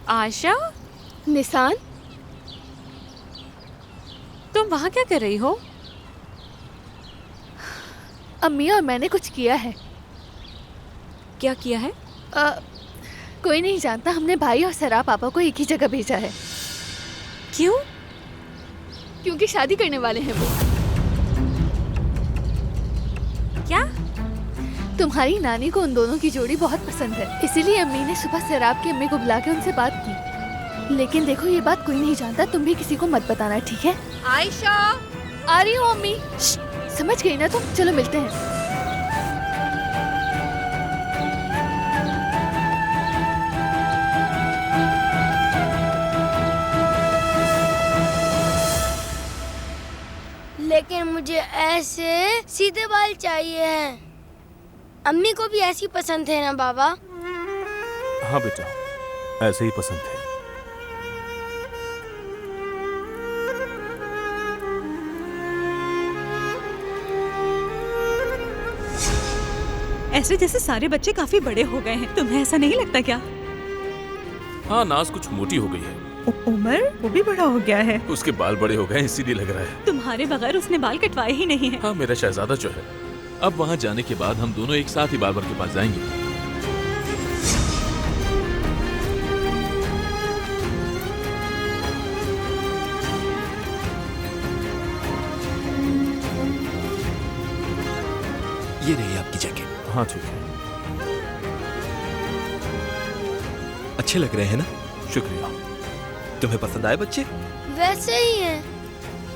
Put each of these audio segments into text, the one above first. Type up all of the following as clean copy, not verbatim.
आशा, Nissan, तुम वहाँ क्या कर रही हो? अम्मी और मैंने कुछ किया है। क्या किया है? कोई नहीं जानता। हमने भाई और सरा पापा को एक ही जगह भेजा है। क्यों? क्योंकि शादी करने वाले हैं वो। क्या? तुम्हारी नानी को उन दोनों की जोड़ी बहुत पसंद है, इसीलिए अम्मी ने सुबह सराब की अम्मी को बुला के उनसे बात की। लेकिन देखो, ये बात कोई नहीं जानता। तुम भी किसी को मत बताना, ठीक है? आयशा, आ रही हूँ अम्मी। समझ गई ना तुम? चलो मिलते हैं। लेकिन मुझे ऐसे सीधे बाल चाहिए हैं। अम्मी को भी ऐसी पसंद है ना बाबा? हाँ बेटा, ऐसे ही पसंद है। ऐसे जैसे सारे बच्चे काफी बड़े हो गए हैं। तुम्हें ऐसा नहीं लगता क्या? हाँ, नाज कुछ मोटी हो गई है। उमर वो भी बड़ा हो गया है। उसके बाल बड़े हो गए इसीलिए लग रहा है। तुम्हारे बगैर उसने बाल कटवाए ही नहीं है। हाँ, मेरा शहजादा जो है। अब वहाँ जाने के बाद हम दोनों एक साथ ही बार्बर के पास जाएंगे। ये रही आपकी जैकेट। हाँ ठीक है। अच्छे लग रहे हैं ना? शुक्रिया। तुम्हें पसंद आए बच्चे? वैसे ही हैं।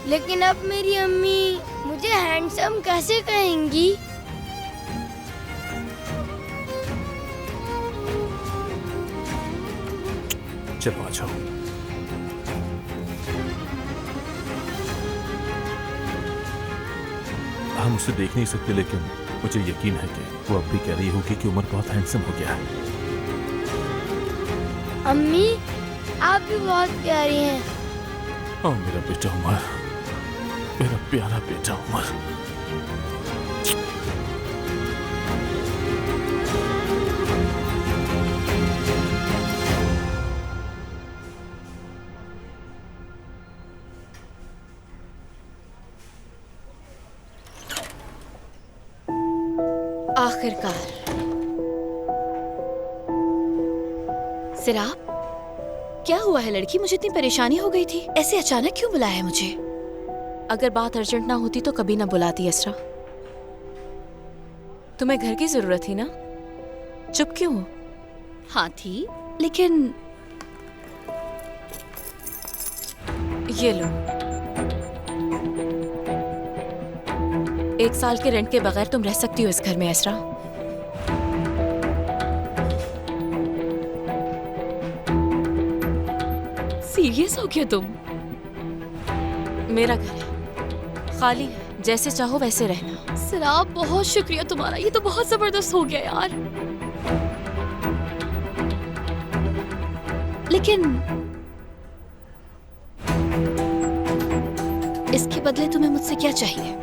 लेकिन अब मेरी अम्मी मुझे हैंडसम कैसे कहेंगी? चलो आ जाओ। हम उसे देख नहीं सकते, लेकिन मुझे यकीन है कि वो अब भी कह रही होगी कि उमर बहुत हैंडसम हो गया है। अम्मी, आप भी बहुत प्यारी हैं। ओ मेरा बेटा उमर, मेरा प्यारा बेटा उमर। आखिरकार। सिराब, क्या हुआ है लड़की? मुझे इतनी परेशानी हो गई थी। ऐसे अचानक क्यों बुलाया है मुझे? अगर बात अर्जेंट ना होती तो कभी ना बुलाती असरा। तुम्हें घर की जरूरत थी ना? चुप क्यों हो? हाँ थी, लेकिन ये लो। 1 साल के रेंट के बगैर तुम रह सकती हो इस घर में असरा। सीरियस हो गया तुम? मेरा घर है, खाली है, जैसे चाहो वैसे रहना। सिराब, बहुत शुक्रिया तुम्हारा। ये तो बहुत जबरदस्त हो गया यार। लेकिन इसके बदले तुम्हें मुझसे क्या चाहिए?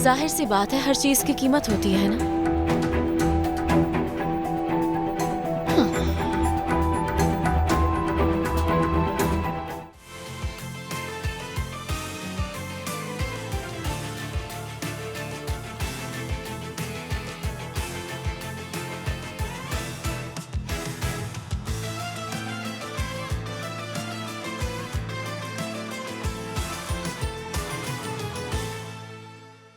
जाहिर सी बात है, हर चीज की कीमत होती है ना?